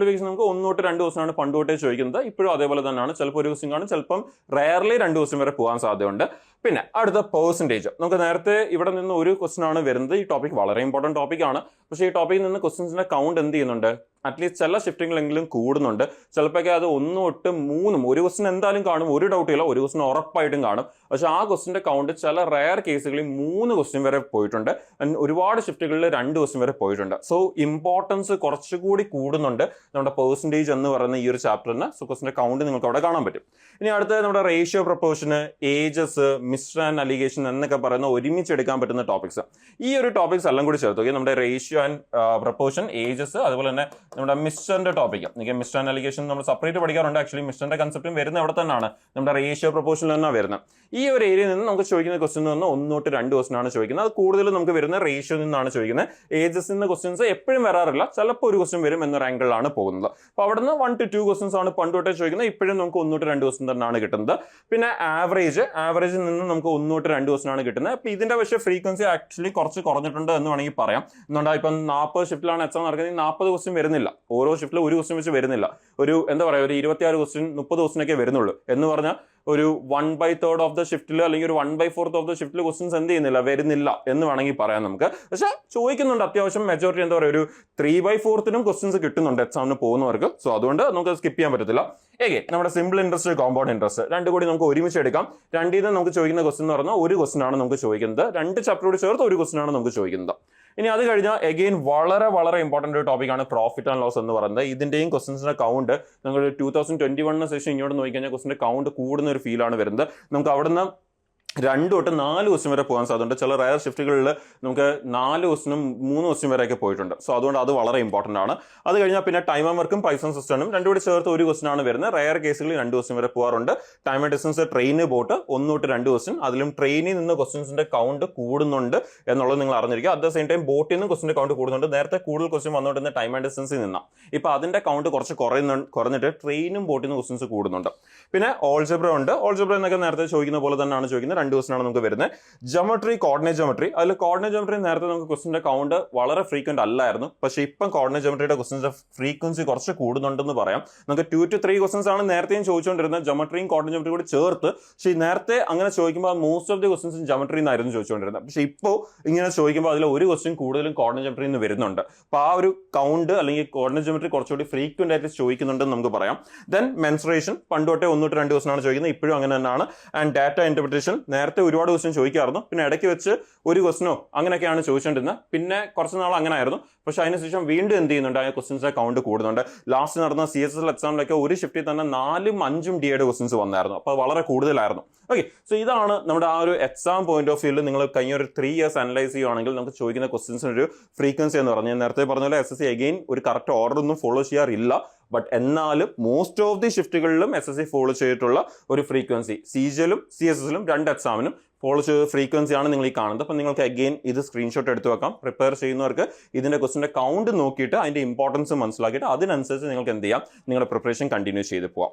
നമുക്ക് 1 തൊട്ട് 2 ക്വസ്റ്റനാണ് പണ്ട് തൊട്ടേ ചോദിക്കുന്നത്. ഇപ്പോഴും അതേപോലെ തന്നെയാണ്. ചിലപ്പോൾ ഒരു ക്വസ്റ്റൻ കാണും, ചിലപ്പം റയർലി 2 ക്വസ്റ്റൻ വരെ പോകാൻ സാധ്യതയുണ്ട്. പിന്നെ അടുത്ത പെർസെൻറ്റേജ് നമുക്ക് നേരത്തെ ഇവിടെ നിന്ന് ഒരു ക്വസ്റ്റൻ ആണ് വരുന്നത്. ഈ ടോപ്പിക് വളരെ ഇമ്പോർട്ടൻറ്റ് ടോപ്പിക്കാണ്. പക്ഷേ ഈ ടോപ്പിക്കിൽ നിന്ന് ക്വസ്റ്റൻസിന്റെ കൗണ്ട് എന്ത് ചെയ്യുന്നുണ്ട്, അറ്റ്ലീസ്റ്റ് ചില ഷിഫ്റ്റിങ്ങളെങ്കിലും കൂടുന്നുണ്ട്. ചിലപ്പോഴൊക്കെ അത് 1 തൊട്ട് 3 ഒരു ക്വസ്റ്റൻ എന്തായാലും കാണും, ഒരു ഡൗട്ടില്ല, ഒരു ക്വസ്റ്റൻ ഉറപ്പായിട്ടും കാണും. പക്ഷെ ആ ക്വസ്റ്റിന്റെ കൗണ്ട് ചില റയർ കേസുകളിൽ 3 ക്വസ്റ്റ്യൻ വരെ പോയിട്ടുണ്ട്. ഒരുപാട് ഷിഫ്റ്റുകളിൽ 2 ക്വസ്റ്റ്യൻ വരെ പോയിട്ടുണ്ട്. സോ ഇമ്പോർട്ടൻസ് കുറച്ചുകൂടി കൂടുന്നുണ്ട് നമ്മുടെ പെർസെൻറ്റേജ് എന്ന് പറയുന്ന ഈ ഒരു ചാപ്റ്ററിന്. സോ ക്വസ്റ്റിന്റെ കൗണ്ട് നിങ്ങൾക്ക് അവിടെ കാണാൻ പറ്റും. ഇനി അടുത്ത നമ്മുടെ ratio proportion, ages, mixture and alligation എന്നൊക്കെ പറയുന്ന ഒരുമിച്ച് എടുക്കാൻ പറ്റുന്ന ടോപ്പിക്സ്. ഈ ഒരു ടോപ്പിക്സ് എല്ലാം കൂടി ചേർത്ത് നോക്കി നമ്മുടെ റേഷ്യോ ആൻഡ് പ്രപ്പോർഷൻ, ഏജസ്, അതുപോലെ തന്നെ നമ്മുടെ മിസ്റ്ററിന്റെ ടോപ്പിക്. മിസ്റ്റർ ആൻഡ് അലിഗേഷൻ നമ്മൾ സെപ്പറേറ്റ് പഠിക്കാറുണ്ട്. ആക്ച്വലി മിസ്റ്ററിന്റെ കൺസെപ്റ്റും വരുന്നത് അവിടെ തന്നെയാണ്, നമ്മുടെ റേഷ്യോ പ്രപ്പോർഷൻ തന്നെയാണ് വരുന്നത്. ഈ ഒരു ഏരിയയിൽ നിന്ന് നമുക്ക് ചോദിക്കുന്ന ക്വസ്റ്റൻ എന്ന് പറഞ്ഞാൽ 1 തൊട്ട് 2 ക്വസ്റ്റൻ ആണ് ചോദിക്കുന്നത്. അത് കൂടുതലും നമുക്ക് വരുന്ന റേഷ്യോ നിന്നാണ് ചോദിക്കുന്നത്. ഏജസ് നിന്ന് ക്വസ്റ്റൻസ് എപ്പോഴും വരാറില്ല, ചിലപ്പോൾ ഒരു ക്വസ്റ്റൻ വരും എന്നൊരു ആംഗിളിലാണ് പോകുന്നത്. അപ്പോൾ അവിടെ നിന്ന് 1 to 2 ക്വസ്റ്റൻസ് ആണ് പണ്ട് തൊട്ടേ ചോദിക്കുന്നത്. ഇപ്പോഴും നമുക്ക് 1 to 2 ക്വസ്റ്റൻ തന്നെയാണ് കിട്ടുന്നത്. പിന്നെ ആവറേജിൽ നിന്ന് നമുക്ക് 1 to 2 ക്വസ്റ്റൻ ആണ് കിട്ടുന്നത്. അപ്പോൾ ഇതിന്റെ പക്ഷേ ഫ്രീക്വൻസി ആക്ച്വലി കുറച്ച് കുറഞ്ഞിട്ടുണ്ട് എന്ന് വേണമെങ്കിൽ പറയാം. എന്നുണ്ടാ ഇപ്പം 40 ഷിഫ്റ്റിലാണ് എക്സാം നടക്കുന്നത്, 40 ക്വസ്റ്റൻ വരുന്നില്ല. ഓരോ ഷിഫ്റ്റിലും ഒരു ക്വസ്റ്റൻ വെച്ച് വരുന്നില്ല. ഒരു 26 ക്വസ്റ്റൻ 30 ക്വസ്റ്റനൊക്കെ വരുന്നുള്ളൂ. എന്ന് പറഞ്ഞാൽ ഒരു 1/3 ഓഫ് ദ ഷിഫ്റ്റിൽ അല്ലെങ്കിൽ ഒരു 1/4 ഓഫ് ദ ഷിഫ്റ്റിൽ ക്വസ്റ്റൻസ് വരുന്നില്ല എന്ന് വേണമെങ്കിൽ പറയാം നമുക്ക്. പക്ഷെ ചോദിക്കുന്നുണ്ട് അത്യാവശ്യം മെജോറിറ്റി ഒരു 3/4 ക്വസ്റ്റൻസ് കിട്ടുന്നുണ്ട് എക്സാമിന് പോകുന്നവർക്ക്. സോ അതുകൊണ്ട് നമുക്ക് സ്കിപ്പ് ചെയ്യാൻ പറ്റത്തില്ല. നമ്മുടെ സിമ്പിൾ ഇൻട്രസ്റ്റ്, കോമ്പൗണ്ട് ഇൻട്രസ്റ്റ് രണ്ടും കൂടി നമുക്ക് ഒരുമിച്ച് എടുക്കാം. രണ്ടിൽ നിന്ന് നമുക്ക് ചോദിക്കുന്ന ക്വസ്റ്റൻ എന്ന് പറഞ്ഞാൽ ഒരു ക്വസ്റ്റൻ ആണ് നമുക്ക് ചോദിക്കുന്നത്. 2 ചാപ്റ്ററോട് ചേർത്ത് ഒരു ക്വസ്റ്റൻ ആണ് നമുക്ക് ചോദിക്കുന്നത്. ഇനി അത് കഴിഞ്ഞാൽ എഗെയിൻ വളരെ ഇമ്പോർട്ടന്റ് ഒരു ടോപ്പിക്കാണ് പ്രോഫിറ്റ് ആൻഡ് ലോസ് എന്ന് പറയുന്നത്. ഇതിന്റെയും ക്വസ്റ്റൻസിന്റെ കൗണ്ട് നിങ്ങൾ 2021 സെഷൻ ഇങ്ങോട്ട് നോക്കിക്കഴിഞ്ഞാൽ ക്വസ്റ്റിന്റെ കൗണ്ട് കൂടുന്ന ഒരു ഫീലാണ് വരുന്നത്. നമുക്ക് അവിടുന്ന് 2 തൊട്ട് 4 ക്വസ്റ്റൻ വരെ പോകാൻ സാധ്യതയുണ്ട്. ചില റയർ ഷിഫ്റ്റുകളിൽ നമുക്ക് 4 ക്വസ്റ്റനും 3 ക്വസ്റ്റൻ വരെയൊക്കെ പോയിട്ടുണ്ട്. സോ അതുകൊണ്ട് അത് വളരെ ഇമ്പോർട്ടന്റ് ആണ്. അത് കഴിഞ്ഞാൽ പിന്നെ ടൈം ആൻഡ് വർക്കും പൈസൺ സിസ്റ്റനും രണ്ടും കൂടി ചേർത്ത് ഒരു ക്വസ്റ്റൻ ആണ് വരുന്നത്. റയർ കേസുകളിൽ 2 ക്വസ്റ്റൻ വരെ പോകാറുണ്ട്. Time and distance, train, boat 1 തൊട്ട് 2 ക്വസ്റ്റൻ. അതിലും ട്രെയിനിൽ നിന്ന് ക്വസ്റ്റൻസിന്റെ കൗണ്ട് കൂടുന്നുണ്ട് എന്നുള്ളത് നിങ്ങൾ അറിഞ്ഞിരിക്കുക. അറ്റ് ദ സെയിം ടൈം ബോട്ടിൽ നിന്ന് ക്വസ്റ്റിന്റെ കൗണ്ട് കൂടുന്നുണ്ട്. നേരത്തെ കൂടുതൽ ക്വസ്റ്റൻ വന്നുകൊണ്ടിരുന്ന ടൈം ആൻഡ് ഡിസ്റ്റൻസിൽ നിന്നാണ്. ഇപ്പൊ അതിന്റെ കൗണ്ട് കുറച്ച് കുറഞ്ഞിട്ട് ട്രെയിനും ബോട്ടിൽ നിന്ന് ക്വസ്റ്റൻസ് കൂടുന്നുണ്ട്. പിന്നെ ഓൾജബ്ര ഉണ്ട്. ഓൾജബ്ര എന്നൊക്കെ നേരത്തെ ചോദിക്കുന്ന പോലെ തന്നെയാണ് ചോദിക്കുന്നത്. 2 ക്വസ്റ്റനാണ് നമുക്ക് വരുന്നത്. Geometry, coordinate geometry. അതിൽ കോർഡിനേറ്റ് ജോമെട്രി നേരത്തെ നമുക്ക് ക്വസ്റ്റിന്റെ കൗണ്ട് വളരെ ഫ്രീക്വന്റ് അല്ലായിരുന്നു. പക്ഷേ ഇപ്പം കോർഡിനേറ്റ് ജോമെട്രിയുടെ ക്വസ്റ്റൻസിന്റെ ഫ്രീക്വൻസി കുറച്ച് കൂടുന്നുണ്ടെന്ന് പറയാം. നമുക്ക് 2 to 3 ക്വസ്റ്റൻസ് ആണ് നേരത്തെയും ചോദിച്ചുകൊണ്ടിരുന്നത്, ജോമെട്രിയും കോർഡിനേറ്റ് ജോമെട്രിയും കൂടി ചേർത്ത്. പക്ഷേ നേരത്തെ അങ്ങനെ ചോദിക്കുമ്പോൾ most of the questions geometry എന്നായിരുന്നു ചോദിച്ചുകൊണ്ടിരുന്നത്. പക്ഷേ ഇപ്പോൾ ഇങ്ങനെ ചോദിക്കുമ്പോൾ അതിൽ ഒരു ക്വസ്റ്റൻ കൂടുതലും കോർഡിനേറ്റ് ജോമെട്രിയിൽ നിന്ന് വരുന്നുണ്ട്. അപ്പോൾ ആ ഒരു കൗണ്ട് അല്ലെങ്കിൽ കോർഡിനേറ്റ് ജോമെട്രി കുറച്ചുകൂടി ഫ്രീക്വന്റ് ആയിട്ട് ചോദിക്കുന്നുണ്ടെന്ന് നമുക്ക് പറയാം. ദെൻ മെൻസുറേഷൻ പണ്ടോട്ടെ 1 to 2 ക്വസ്റ്റൻ ആണ് ചോദിക്കുന്നത്. ഇപ്പോഴും അങ്ങനെ തന്നെയാണ്. ആൻഡ് ഡാറ്റ ഇന്റർപ്രിറ്റേഷൻ നേരത്തെ ഒരുപാട് ക്വസ്റ്റൻ ചോദിക്കാറുന്നു. പിന്നെ ഇടയ്ക്ക് വെച്ച് ഒരു ക്വസ്റ്റനോ അങ്ങനെയൊക്കെയാണ് ചോദിച്ചുകൊണ്ടിരുന്നത്. പിന്നെ കുറച്ച് നാൾ അങ്ങനെ ആയിരുന്നു. പക്ഷെ അതിനുശേഷം വീണ്ടും എന്ത് ചെയ്യുന്നുണ്ട്, ആ ക്വസ്റ്റൻസിന്റെ കൗണ്ട് കൂടുന്നുണ്ട്. ലാസ്റ്റ് നടന്ന CSSL എക്സാമിലൊക്കെ ഒരു ഷിഫ്റ്റിൽ തന്നെ 4ഉം 5ഉം DAയുടെ ക്വസ്റ്റൻസ് വന്നായിരുന്നു. അപ്പോൾ വളരെ കൂടുതലായിരുന്നു. ഓക്കെ, സോ ഇതാണ് നമ്മുടെ ആ ഒരു എക്സാം പോയിന്റ് ഓഫ് വ്യൂവിൽ നിങ്ങൾ കഴിഞ്ഞ ഒരു 3 years അനലൈസ് ചെയ്യുകയാണെങ്കിൽ നമുക്ക് ചോദിക്കുന്ന ക്വസ്റ്റൻസിന് ഒരു ഫ്രീക്വൻസി എന്ന് പറഞ്ഞാൽ നേരത്തെ പറഞ്ഞ പോലെ SSC അഗെയിൻ ഒരു കറക്റ്റ് ഓർഡർ ഒന്നും ഫോളോ ചെയ്യാറില്ല. ബട്ട് എന്നാലും മോസ്റ്റ് ഓഫ് ദി ഷിഫ്റ്റുകളിലും SSC ഫോളോ ചെയ്തിട്ടുള്ള ഒരു ഫ്രീക്വൻസി CGL-ഉം CSSL-ഉം 2 എക്സാമിനും ഫോളോ ചെയ്ത ഫ്രീക്വൻസിയാണ് നിങ്ങൾ ഈ കാണുന്നത്. അപ്പം നിങ്ങൾക്ക് അഗെയിൻ ഇത് സ്ക്രീൻഷോട്ട് എടുത്ത് വെക്കാം. പ്രിപ്പയർ ചെയ്യുന്നവർക്ക് ഇതിന്റെ ക്വസ്റ്റിന്റെ കൗണ്ട് നോക്കിയിട്ട് അതിന്റെ ഇമ്പോർട്ടൻസ് മനസ്സിലാക്കിയിട്ട് അതിനനുസരിച്ച് നിങ്ങൾക്ക് എന്ത് ചെയ്യാം, നിങ്ങളുടെ പ്രിപ്പറേഷൻ കണ്ടിന്യൂ ചെയ്ത് പോവാം.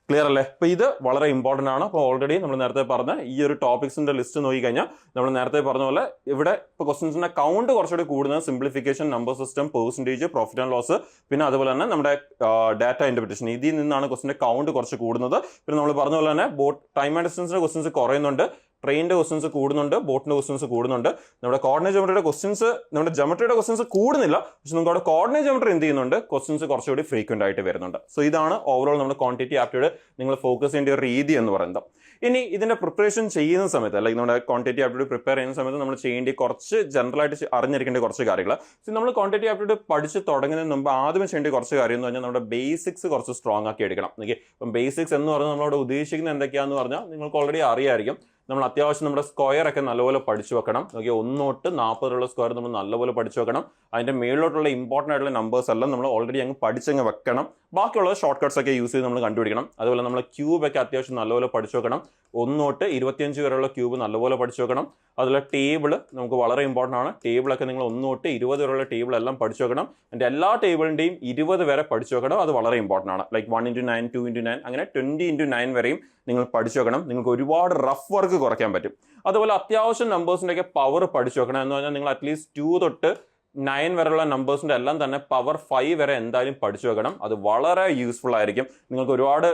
ക്ലിയർ അല്ലേ? അപ്പോൾ ഇത് വളരെ ഇമ്പോർട്ടൻ്റ് ആണ്. അപ്പോൾ ഓൾറെഡി നമ്മൾ നേരത്തെ പറഞ്ഞ ഈ ഒരു ടോപ്പിക്സിന്റെ ലിസ്റ്റ് നോക്കിക്കഴിഞ്ഞാൽ നമ്മൾ നേരത്തെ പറഞ്ഞ പോലെ ഇവിടെ ഇപ്പോൾ ക്വസ്റ്റൻസിന്റെ കൗണ്ട് കുറച്ചുകൂടി കൂടുന്നത് simplification, number system, percentage, profit and loss, പിന്നെ അതുപോലെ തന്നെ നമ്മുടെ ഡാറ്റ ഇന്റർപ്രിറ്റേഷൻ, ഇതിൽ നിന്നാണ് ക്വസ്റ്റിന്റെ കൗണ്ട് കുറച്ച് കൂടുന്നത്. പിന്നെ നമ്മൾ പറഞ്ഞ പോലെ തന്നെ ബോട്ട് ടൈം ആൻഡ് ഡിസ്റ്റൻസിന്റെ ക്വസ്റ്റൻസ് കുറയുന്നുണ്ട്, ട്രെയിനിന്റെ ക്വസ്റ്റൻസ് കൂടുന്നുണ്ട്, ബോട്ടിന്റെ ക്വസ്റ്റൻസ് കൂടുന്നുണ്ട്. നമ്മുടെ കോർഡിനേറ്റ് ജോമെട്രിയുടെ ക്വസ്റ്റൻസ്, നമ്മുടെ ജോമെട്രിയുടെ ക്വസ്റ്റൻസ് കൂടുന്നില്ല. പക്ഷെ നമുക്ക് അവിടെ കോർഡിനേറ്റ് ജോമെട്രി എന്ത് ചെയ്യുന്നുണ്ട്, ക്വസ്റ്റൻസ് കുറച്ചുകൂടി ഫ്രീക്വന്റ് ആയിട്ട് വരുന്നുണ്ട്. സോ ഇതാണ് ഓവറോൾ നമ്മുടെ ക്വാണ്ടിറ്റി ആപ്റ്റിറ്റ്യൂഡ് നിങ്ങൾ ഫോക്കസ് ചെയ്യേണ്ട ഒരു രീതി എന്ന് പറയുന്നത്. ഇനി ഇതിന്റെ പ്രിപ്പറേഷൻ ചെയ്യുന്ന സമയത്ത്, അല്ലെങ്കിൽ നമ്മുടെ ക്വാണ്ടിറ്റി ആപ്റ്റിറ്റ്യൂഡ് പ്രിപ്പയർ ചെയ്യുന്ന സമയത്ത് നമ്മൾ ചെയ്യേണ്ട കുറച്ച് ജനറൽ ആയിട്ട് അറിഞ്ഞിരിക്കേണ്ട കുറച്ച് കാര്യങ്ങൾ. നമ്മൾ ക്വാണ്ടിറ്റി ആപ്റ്റിറ്റ്യൂഡ് പഠിച്ച് തുടങ്ങുന്നതിന് മുമ്പ് ആദ്യം ചെയ്യേണ്ട കുറച്ച് കാര്യം എന്ന് പറഞ്ഞാൽ നമ്മുടെ ബേസിക്സ് കുറച്ച് സ്ട്രോങ് ആക്കി എടുക്കണം. ഓക്കെ, അപ്പം ബേസിക്സ് എന്ന് പറഞ്ഞാൽ നമ്മളോട് ഉദ്ദേശിക്കുന്നത് എന്തൊക്കെയാണെന്ന് പറഞ്ഞാൽ നിങ്ങൾക്ക് ഓൾറെഡി അറിയായിരിക്കും. നമ്മൾ അത്യാവശ്യം നമ്മുടെ സ്ക്വയർ ഒക്കെ നല്ലപോലെ പഠിച്ചു വെക്കണം. ഓക്കെ, 1 തൊട്ട് 40 സ്ക്വയർ നമ്മൾ നല്ലപോലെ പഠിച്ചു വെക്കണം. അതിന്റെ മേളിലോട്ടുള്ള ഇമ്പോർട്ടൻ്റ് ആയിട്ടുള്ള നമ്പേഴ്സ് എല്ലാം നമ്മൾ ഓൾറെഡി അങ്ങ് പഠിച്ചങ്ങ് വെക്കണം. ബാക്കിയുള്ള ഷോർട്ട് കട്ട്സ് ഒക്കെ യൂസ് ചെയ്ത് നമ്മൾ കണ്ടുപിടിക്കണം. അതുപോലെ നമ്മൾ ക്യൂബ് ഒക്കെ അത്യാവശ്യം നല്ലപോലെ പഠിച്ചു വെക്കണം. 1 തൊട്ട് 25 വരെയുള്ള ക്യൂബ് നല്ലപോലെ പഠിച്ചു വെക്കണം. അതുപോലെ ടേബിൾ നമുക്ക് വളരെ ഇമ്പോർട്ടൻ്റ് ആണ്. ടേബിളൊക്കെ നിങ്ങൾ 1 തൊട്ട് 20 വരെയുള്ള ടേബിൾ എല്ലാം പഠിച്ചു വെക്കണം. അതിന്റെ എല്ലാ ടേബിളിന്റെയും 20 വരെ പഠിച്ചു വെക്കണം. അത് വളരെ ഇമ്പോർട്ടൻ്റ് ആണ്. ലൈക്ക് 1x9, 2x9 അങ്ങനെ 20x9 വരെയും നിങ്ങൾ പഠിച്ചു വെക്കണം. നിങ്ങൾക്ക് ഒരുപാട് റഫ് വർക്ക് കുറയ്ക്കാൻ പറ്റും. അതുപോലെ അത്യാവശ്യം നമ്പേഴ്സിന്റെ ഒക്കെ പവർ പഠിച്ചു വെക്കണം. എന്ന് പറഞ്ഞാൽ നിങ്ങൾ അറ്റ്ലീസ്റ്റ് 2 തൊട്ട് 9 വരെയുള്ള നമ്പേഴ്സിന്റെ എല്ലാം തന്നെ പവർ 5 വരെ എന്തായാലും പഠിച്ചു വെക്കണം. അത് വളരെ യൂസ്ഫുൾ ആയിരിക്കും. നിങ്ങൾക്ക് ഒരുപാട്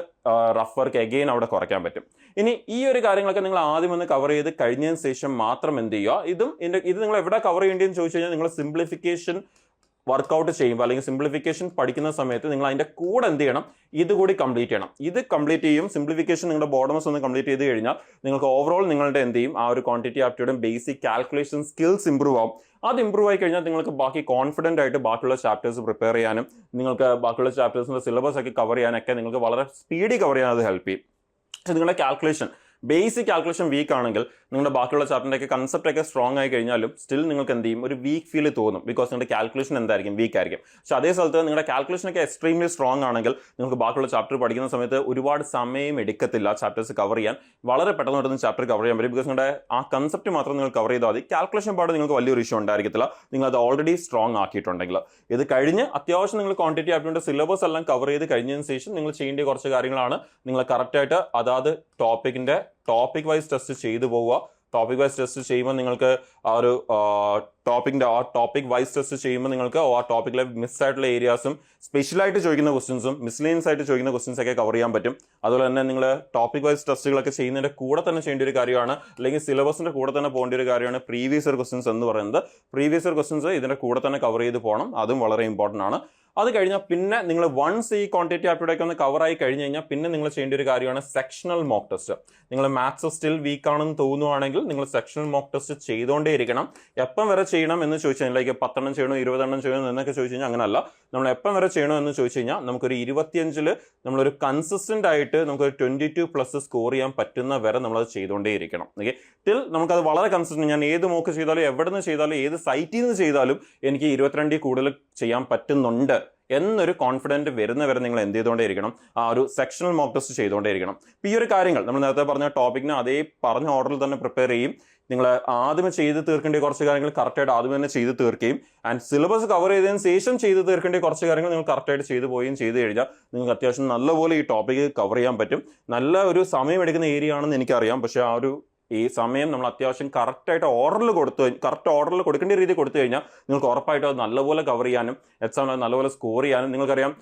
റഫ് വർക്ക് അഗെയിൻ അവിടെ കുറയ്ക്കാൻ പറ്റും. ഇനി ഈ ഒരു കാര്യങ്ങളൊക്കെ നിങ്ങൾ ആദ്യം ഒന്ന് കവർ ചെയ്ത് കഴിഞ്ഞതിന് ശേഷം മാത്രം എന്ത് ചെയ്യുക, ഇത് നിങ്ങൾ എവിടെ കവർ ചെയ്യേണ്ടതെന്ന് ചോദിച്ചു കഴിഞ്ഞാൽ നിങ്ങൾ സിംപ്ലിഫിക്കേഷൻ വർക്കൗട്ട് ചെയ്യുമ്പോൾ അല്ലെങ്കിൽ സിംപ്ലിഫിക്കേഷൻ പഠിക്കുന്ന സമയത്ത് നിങ്ങൾ അതിന്റെ കൂടെ എന്ത് ചെയ്യണം, ഇതുകൂടി കംപ്ലീറ്റ് ചെയ്യണം. ഇത് കംപ്ലീറ്റ് ചെയ്യും. സിംപ്ലിഫിക്കേഷൻ നിങ്ങളുടെ ബോർഡമസ് ഒന്ന് കംപ്ലീറ്റ് ചെയ്ത് കഴിഞ്ഞാൽ നിങ്ങൾക്ക് ഓവറോൾ നിങ്ങളുടെ എന്ത് ചെയ്യും, ആ ഒരു ക്വാണ്ടിറ്റി ആപ്റ്റിറ്റ്യൂഡും ബേസിക് കാൽക്കുലേഷൻ സ്കിൽസ് ഇംപ്രൂവ് ആവും. അത് ഇംപ്രൂവ് ആയി കഴിഞ്ഞാൽ നിങ്ങൾക്ക് ബാക്കി കോൺഫിഡന്റ് ആയിട്ട് ബാക്കിയുള്ള ചാപ്റ്റേഴ്സ് പ്രിപ്പയർ ചെയ്യാനും നിങ്ങൾക്ക് ബാക്കിയുള്ള ചാപ്റ്റേഴ്സിന്റെ സിലബസ് ഒക്കെ കവർ ചെയ്യാനൊക്കെ നിങ്ങൾക്ക് വളരെ സ്പീഡി കവർ ചെയ്യാൻ അത് ഹെൽപ്പ് ചെയ്യും. പക്ഷെ നിങ്ങളുടെ കാൽക്കുലേഷൻ ബേസിക് കാൽക്കുലേഷൻ വീക്ക് ആണെങ്കിൽ നിങ്ങളുടെ ബാക്കിയുള്ള ചാപ്റ്ററിൻ്റെയൊക്കെ കൺസെപ്റ്റ് ഒക്കെ സ്ട്രോങ് ആയി കഴിഞ്ഞാലും സ്റ്റിൽ നിങ്ങൾക്ക് എന്ത് ചെയ്യും, ഒരു വീക്ക് ഫീൽ തോന്നും. ബിക്കോസ് നിങ്ങളുടെ കാൽക്കുലേഷൻ എന്തായിരിക്കും, വീക്ക് ആയിരിക്കും. പക്ഷെ അതേ സ്ഥലത്ത് നിങ്ങളുടെ കാൽക്കുലേഷൻ ഒക്കെ എക്സ്ട്രീംലി സ്ട്രോങ് ആണെങ്കിൽ നിങ്ങൾക്ക് ബാക്കിയുള്ള ചാപ്റ്റർ പഠിക്കുന്ന സമയത്ത് ഒരുപാട് സമയം എടുക്കത്തില്ല ചാപ്റ്റേഴ്സ് കവർ ചെയ്യാൻ. വളരെ പെട്ടെന്ന് ചാപ്റ്റർ കവർ ചെയ്യാൻ പറ്റും. ബിക്കോസ് നിങ്ങളുടെ ആ കൺസെപ്റ്റ് മാത്രം നിങ്ങൾ കവർ ചെയ്താൽ മതി. കാൽക്കുലേഷൻ പാട് നിങ്ങൾക്ക് വലിയൊരു ഇഷ്യൂ ഉണ്ടായിരിക്കത്തില്ല, നിങ്ങൾ അത് ഓൾറെഡി സ്ട്രോങ് ആക്കിയിട്ടുണ്ടെങ്കിൽ. ഇത് കഴിഞ്ഞ് അത്യാവശ്യം നിങ്ങൾ ക്വാണ്ടിറ്റി ആപ്റ്റിറ്റ്യൂഡ് സിലബസ് എല്ലാം കവർ ചെയ്ത് കഴിഞ്ഞതിന് ശേഷം നിങ്ങൾ ചെയ്യേണ്ട കുറച്ച് കാര്യങ്ങളാണ്. നിങ്ങൾ കറക്റ്റായിട്ട് അതാത് ടോപ്പിക് വൈസ് ടെസ്റ്റ് ചെയ്തു പോവുക. ടോപ്പിക് വൈസ് ടെസ്റ്റ് ചെയ്യുമ്പോൾ നിങ്ങൾക്ക് ആ ഒരു ടോപ്പിക് വൈസ് ടെസ്റ്റ് ചെയ്യുമ്പോൾ നിങ്ങൾക്ക് ആ ടോപ്പിക്കിലെ മിസ്സായിട്ടുള്ള ഏരിയാസും സ്പെഷ്യലായിട്ട് ചോദിക്കുന്ന ക്വസ്റ്റ്യൻസും മിസ്ലേനിയസ് ആയിട്ട് ചോദിക്കുന്ന ക്വസ്റ്റ്യൻസ് ഒക്കെ കവർ ചെയ്യാൻ പറ്റും. അതുപോലെ തന്നെ നിങ്ങൾ ടോപ്പിക് വൈസ് ടെസ്റ്റുകളൊക്കെ ചെയ്യുന്നതിന്റെ കൂടെ തന്നെ ചെയ്യേണ്ട ഒരു കാര്യമാണ്, അല്ലെങ്കിൽ സിലബസിന്റെ കൂടെ തന്നെ പോകേണ്ട ഒരു കാര്യമാണ് പ്രീവിയസ് ഇയർ ക്വസ്റ്റ്യൻസ് എന്ന് പറയുന്നത്. പ്രീവിയസ് ഇയർ ക്വസ്റ്റ്യൻസ് ഇതിന്റെ കൂടെ തന്നെ കവർ ചെയ്ത് പോകണം, അതും വളരെ ഇമ്പോർട്ടൻ്റ് ആണ്. അത് കഴിഞ്ഞാൽ പിന്നെ നിങ്ങൾ വൺസ് ഈ ക്വാണ്ടിറ്റി ആപ്റ്റിറ്റ്യൂഡ് ഒന്ന് കവർ ആയി കഴിഞ്ഞ് കഴിഞ്ഞാൽ പിന്നെ നിങ്ങൾ ചെയ്യേണ്ട ഒരു കാര്യമാണ് സെക്ഷണൽ മോക്ക് ടെസ്റ്റ്. നിങ്ങൾ മാത്സ് സ്റ്റിൽ വീക്ക് ആണെന്ന് തോന്നുവാണെങ്കിൽ നിങ്ങൾ സെക്ഷണൽ മോക്ക് ടെസ്റ്റ് ചെയ്തുകൊണ്ടേ ഇരിക്കണം. എപ്പം വരെ ചെയ്യണം എന്ന് ചോദിച്ചു കഴിഞ്ഞാൽ, ലൈക്ക് 10 എണ്ണം ചെയ്യണോ 20 എണ്ണം ചെയ്യണോ എന്നൊക്കെ ചോദിച്ചു കഴിഞ്ഞാൽ അങ്ങനല്ല. നമ്മൾ എപ്പം വരെ ചെയ്യണോ എന്ന് ചോദിച്ചു കഴിഞ്ഞാൽ നമുക്കൊരു 25 നമ്മളൊരു കൺസിസ്റ്റന്റ് ആയിട്ട് നമുക്കൊരു 22+ സ്കോർ ചെയ്യാൻ പറ്റുന്ന വരെ നമ്മളത് ചെയ്തുകൊണ്ടേ ഇരിക്കണം. ഓക്കെ, ടിൽ നമുക്കത് വളരെ കൺസിസ്റ്റന്റ്, ഞാൻ ഏത് മോക്ക് ചെയ്താലും എവിടെ നിന്ന് ചെയ്താലും ഏത് സൈറ്റിൽ നിന്ന് ചെയ്താലും എനിക്ക് 22 കൂടുതൽ ചെയ്യാൻ പറ്റുന്നുണ്ട് എന്നൊരു കോൺഫിഡൻറ്റ് വരുന്നവരെ നിങ്ങൾ എന്ത് ചെയ്തുകൊണ്ടേ ഇരിക്കണം, ആ ഒരു സെക്ഷണൽ മോക്ക് ടെസ്റ്റ് ചെയ്തുകൊണ്ടേ ഇരിക്കണം. ഈ ഒരു കാര്യങ്ങൾ നമ്മൾ നേരത്തെ പറഞ്ഞ ടോപ്പിക്കിന് അതേ പറഞ്ഞ ഓർഡറിൽ തന്നെ പ്രിപ്പയർ ചെയ്യും. നിങ്ങൾ ആദ്യമേ ചെയ്ത് തീർക്കേണ്ട കുറച്ച് കാര്യങ്ങൾ കറക്റ്റായിട്ട് ആദ്യം തന്നെ ചെയ്ത് തീർക്കുകയും ആൻഡ് സിലബസ് കവർ ചെയ്തതിന് ശേഷം ചെയ്ത് തീർക്കേണ്ട കുറച്ച് കാര്യങ്ങൾ നിങ്ങൾ കറക്റ്റായിട്ട് ചെയ്തു പോവുകയും ചെയ്ത് കഴിഞ്ഞാൽ നിങ്ങൾക്ക് അത്യാവശ്യം നല്ലപോലെ ഈ ടോപ്പിക്ക് കവർ ചെയ്യാൻ പറ്റും. നല്ല ഒരു സമയം എടുക്കുന്ന ഏരിയ ആണെന്ന് എനിക്കറിയാം, പക്ഷേ ആ ഒരു ഈ സമയം നമ്മൾ അത്യാവശ്യം കറക്റ്റ് ഓർഡറിൽ കൊടുക്കേണ്ട രീതി കൊടുത്തു കഴിഞ്ഞാൽ നിങ്ങൾക്ക് ഉറപ്പായിട്ടും അത് നല്ലപോലെ കവർ ചെയ്യാനും എക്സാമിൽ നല്ലപോലെ സ്കോർ ചെയ്യാനും നിങ്ങൾക്കറിയാം.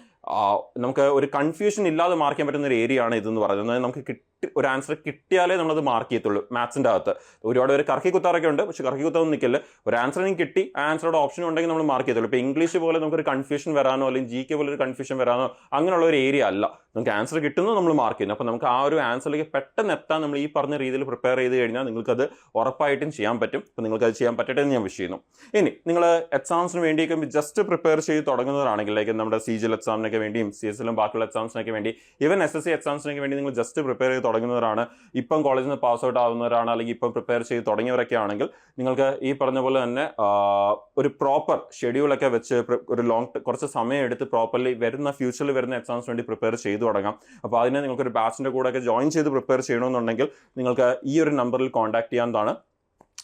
നമുക്ക് ഒരു കൺഫ്യൂഷൻ ഇല്ലാതെ മാർക്ക് ചെയ്യാൻ പറ്റുന്ന ഒരു ഏരിയ ആണ് ഇതെന്ന് പറയുന്നത്. നമുക്ക് ഒരു ആൻസർ കിട്ടിയാലേ നമ്മളത് മാർക്ക് ചെയ്യത്തുള്ളൂ. മാത്സിൻ്റെ അകത്ത് ഒരുപാട് പേര് കറക്കി കുത്താറൊക്കെ ഉണ്ട്, പക്ഷെ കറക്കി കുത്താൻ നിൽക്കില്ല. ഒരു ആൻസറിന് കിട്ടി, ആ ആൻസറുടെ ഓപ്ഷൻ ഉണ്ടെങ്കിൽ നമ്മൾ മാർക്ക് ചെയ്യത്തുള്ളൂ. ഇപ്പോൾ ഇംഗ്ലീഷ് പോലെ നമുക്കൊരു കൺഫ്യൂഷൻ വരാനോ അല്ലെങ്കിൽ GK പോലെ ഒരു കൺഫ്യൂഷൻ വരാനോ അങ്ങനെയുള്ള ഒരു ഏരിയ അല്ല. നമുക്ക് ആൻസർ കിട്ടുന്നു, നമ്മൾ മാർക്ക് ചെയ്യുന്നു. അപ്പോൾ നമുക്ക് ആ ഒരു ആൻസറിലേക്ക് പെട്ടെന്ന് എത്താൻ നമ്മൾ ഈ പറഞ്ഞ രീതിയിൽ പ്രിപ്പയർ ചെയ്ത് കഴിഞ്ഞാൽ നിങ്ങൾക്കത് ഉറപ്പായിട്ടും ചെയ്യാൻ പറ്റും. അപ്പോൾ നിങ്ങൾക്കത് ചെയ്യാൻ പറ്റട്ടെ എന്ന് ഞാൻ വിഷ് ചെയ്യുന്നു. ഇനി നിങ്ങൾ എക്സാംസിന് വേണ്ടിയൊക്കെ ജസ്റ്റ് പ്രിപ്പയർ ചെയ്ത് തുടങ്ങുന്നവരാണെങ്കിൽ, ലൈക്ക് നമ്മുടെ CGL എക്സാമിനൊക്കെ വേണ്ടിയും CSL ബാക്കിയുള്ള എക്സാംസിനൊക്കെ വേണ്ടി, ഈവൻ SSC എക്സാംസിനൊക്കെ വേണ്ടി നിങ്ങൾ ജസ്റ്റ് പ്രിപ്പയർ ചെയ്ത് തുടങ്ങുന്നവരാണ്, ഇപ്പം കോളേജിൽ നിന്ന് പാസ് ഔട്ട് ആവുന്നവരാണ്, അല്ലെങ്കിൽ ഇപ്പം പ്രിപ്പയർ ചെയ്ത് തുടങ്ങിയവരൊക്കെ ആണെങ്കിൽ നിങ്ങൾക്ക് ഈ പറഞ്ഞ പോലെ തന്നെ ഒരു പ്രോപ്പർ ഷെഡ്യൂളൊക്കെ വെച്ച് ഒരു കുറച്ച് സമയം എടുത്ത് പ്രോപ്പർലി ഫ്യൂച്ചറിൽ വരുന്ന എക്സാംസിന് വേണ്ടി പ്രിപ്പയർ ചെയ്തു തുടങ്ങാം. അപ്പോൾ അതിനെ നിങ്ങൾക്കൊരു ബാച്ചിൻ്റെ കൂടെ ഒക്കെ ജോയിൻ ചെയ്ത് പ്രിപ്പയർ ചെയ്യണമെന്നുണ്ടെങ്കിൽ നിങ്ങൾക്ക് ഈ ഒരു നമ്പറിൽ കോൺടാക്ട് ചെയ്യാവുന്നതാണ്.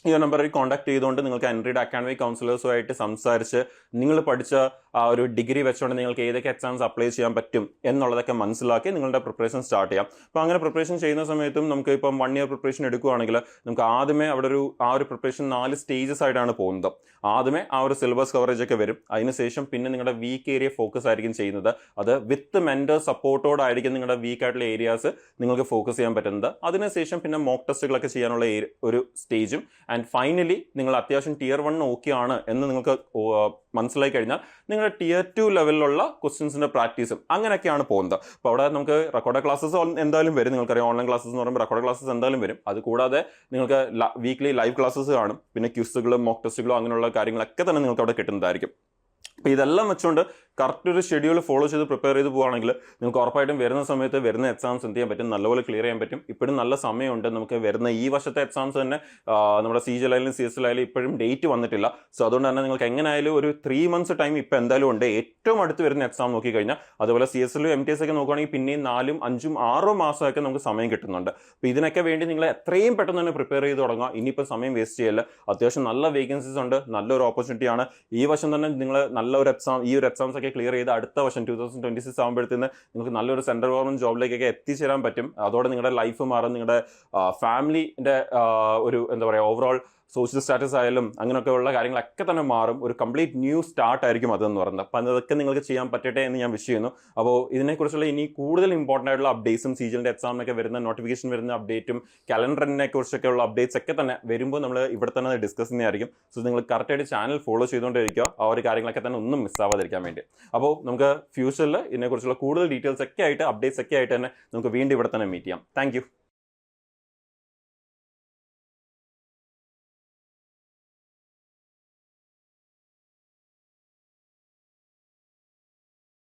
ഈ ഒരു നമ്പറിൽ കോൺടാക്ട് ചെയ്തുകൊണ്ട് നിങ്ങൾക്ക് എൻട്രിയുടെ അക്കാഡമിക് കൗൺസിലേഴ്സുമായിട്ട് സംസാരിച്ച് നിങ്ങൾ പഠിച്ച ആ ഒരു ഡിഗ്രി വെച്ചുകൊണ്ട് നിങ്ങൾക്ക് ഏതൊക്കെ എക്സാംസ് അപ്ലൈ ചെയ്യാൻ പറ്റും എന്നുള്ളതൊക്കെ മനസ്സിലാക്കി നിങ്ങളുടെ പ്രിപ്പറേഷൻ സ്റ്റാർട്ട് ചെയ്യാം. അപ്പോൾ അങ്ങനെ പ്രിപ്പറേഷൻ ചെയ്യുന്ന സമയത്തും നമുക്ക് ഇപ്പം 1 ഇയർ പ്രിപ്പറേഷൻ എടുക്കുകയാണെങ്കിൽ നമുക്ക് ആദ്യമേ അവിടെ ആ ഒരു പ്രിപ്പറേഷൻ 4 സ്റ്റേജസ് ആയിട്ടാണ് പോകുന്നത്. ആദ്യമേ ആ ഒരു സിലബസ് കവറേജ് ഒക്കെ വരും. അതിനുശേഷം പിന്നെ നിങ്ങളുടെ വീക്ക് ഏരിയ ഫോക്കസ് ആയിരിക്കും ചെയ്യുന്നത്. അത് വിത്ത് മെന്റർ സപ്പോർട്ടോടായിരിക്കും നിങ്ങളുടെ വീക്ക് ആയിട്ടുള്ള ഏരിയാസ് നിങ്ങൾക്ക് ഫോക്കസ് ചെയ്യാൻ പറ്റുന്നത്. അതിനുശേഷം പിന്നെ മോക്ക് ടെസ്റ്റുകളൊക്കെ ചെയ്യാനുള്ള ഒരു സ്റ്റേജും ആൻഡ് ഫൈനലി നിങ്ങൾ അത്യാവശ്യം Tier 1 ഓക്കെ ആണ് എന്ന് നിങ്ങൾക്ക് മനസ്സിലായി കഴിഞ്ഞാൽ നിങ്ങളുടെ Tier 2 ലെവലിലുള്ള ക്വസ്റ്റ്യൻസിന്റെ പ്രാക്ടീസും അങ്ങനെയൊക്കെയാണ് പോകുന്നത്. അപ്പോൾ അവിടെ നമുക്ക് റെക്കോർഡ് ക്ലാസ്സസ് എന്തായാലും വരും. നിങ്ങൾക്കറിയാം ഓൺലൈൻ ക്ലാസ്സസ് എന്ന് പറയുമ്പോൾ റെക്കോർഡ് ക്ലാസ്സസ് എന്തായാലും വരും. അതുകൂടാതെ നിങ്ങൾക്ക് വീക്ക്ലി ലൈവ് ക്ലാസ്സസ് കാണും. പിന്നെ ക്വിസുകളും മോക്ക് ടെസ്റ്റുകളും അങ്ങനെയുള്ള കാര്യങ്ങളൊക്കെ തന്നെ നിങ്ങൾക്ക് അവിടെ കിട്ടുന്നതായിരിക്കും. അപ്പോൾ ഇതെല്ലാം വെച്ചുകൊണ്ട് കറക്റ്റ് ഒരു ഷെഡ്യൂൾ ഫോളോ ചെയ്ത് പ്രിപ്പയർ ചെയ്ത് പോകുകയാണെങ്കിൽ നിങ്ങൾക്ക് ഉറപ്പായിട്ടും വരുന്ന സമയത്ത് വരുന്ന എക്സാംസ് എന്ത് ചെയ്യാൻ പറ്റും, നല്ലപോലെ ക്ലിയർ ചെയ്യാൻ പറ്റും. ഇപ്പോഴും നല്ല സമയമുണ്ട്. നമുക്ക് വരുന്ന ഈ വർഷത്തെ എക്സാംസ് തന്നെ നമ്മുടെ CGL ആയാലും CSL ആയാലും ഇപ്പോഴും ഡേറ്റ് വന്നിട്ടില്ല. സോ അതുകൊണ്ട് തന്നെ നിങ്ങൾക്ക് എങ്ങനെയായാലും ഒരു 3 months ടൈം ഇപ്പോൾ എന്തായാലും ഉണ്ട്. ഏറ്റവും അടുത്ത് വരുന്ന എക്സാം നോക്കിക്കഴിഞ്ഞാൽ അതുപോലെ CSL MTS ഒക്കെ നോക്കുകയാണെങ്കിൽ പിന്നെയും 4, 5, 6 മാസമൊക്കെ നമുക്ക് സമയം കിട്ടുന്നുണ്ട്. അപ്പോൾ ഇതിനൊക്കെ വേണ്ടി നിങ്ങൾ എത്രയും പെട്ടെന്ന് തന്നെ പ്രിപ്പയർ ചെയ്ത് തുടങ്ങുക. ഇനിയിപ്പോൾ സമയം വേസ്റ്റ് ചെയ്യല്ല. അത്യാവശ്യം നല്ല വേക്കൻസീസ് ഉണ്ട്, നല്ലൊരു ഓപ്പർച്യൂണിറ്റിയാണ്. ഈ വർഷം തന്നെ നിങ്ങൾ നല്ലൊരു ഈ ഒരു എക്സാംസ് ഒക്കെ ക്ലിയർ ചെയ്ത് അടുത്ത വർഷം 2026 ആകുമ്പോഴത്തേന് നിങ്ങൾക്ക് നല്ലൊരു സെൻട്രൽ ഗവൺമെന്റ് ജോബിലേക്കൊക്കെ എത്തിച്ചേരാൻ പറ്റും. അതോടെ നിങ്ങളുടെ ലൈഫ് മാറും, നിങ്ങളുടെ ഫാമിലിന്റെ ഒരു എന്താ പറയുക ഓവറോൾ സോഷ്യൽ സ്റ്റാറ്റസ് ആയാലും അങ്ങനെയൊക്കെ ഉള്ള കാര്യങ്ങളൊക്കെ തന്നെ മാറും. ഒരു കംപ്ലീറ്റ് ന്യൂ സ്റ്റാർട്ട് ആയിരിക്കും അതെന്ന് പറയുന്നത്. അപ്പം അതൊക്കെ നിങ്ങൾക്ക് ചെയ്യാൻ പറ്റട്ടെ എന്ന് ഞാൻ വിഷ് ചെയ്യുന്നു. അപ്പോൾ ഇതിനെക്കുറിച്ചുള്ള ഇനി കൂടുതൽ ഇമ്പോർട്ടൻ്റ് ആയിട്ടുള്ള അപ്ഡേറ്റ്സും CGLന്റെ എക്സാമിനൊക്കെ വരുന്ന നോട്ടിഫിക്കേഷൻ വരുന്ന അപ്ഡേറ്റും കലണ്ടറിനെ കുറിച്ചൊക്കെ ഉള്ള അപ്ഡേറ്റ്സ് ഒക്കെ തന്നെ വരുമ്പോൾ നമ്മൾ ഇവിടെ തന്നെ ഡിസ്കസ് ചെയ്യുന്നതായിരിക്കും. സോ നിങ്ങൾ കറക്റ്റായിട്ട് ചാനൽ ഫോളോ ചെയ്തുകൊണ്ടിരിക്കുക, ആ ഒരു കാര്യങ്ങളൊക്കെ തന്നെ ഒന്നും മിസ്സാവാതിരിക്കാൻ വേണ്ടി. അപ്പോൾ നമുക്ക് ഫ്യൂച്ചറിൽ ഇതിനെക്കുറിച്ചുള്ള കൂടുതൽ ഡീറ്റെയിൽസ് ഒക്കെ ആയിട്ട് അപ്ഡേറ്റ്സ് ഒക്കെ ആയിട്ട് തന്നെ നമുക്ക് വീണ്ടും ഇവിടെ തന്നെ മീറ്റ് ചെയ്യാം. താങ്ക്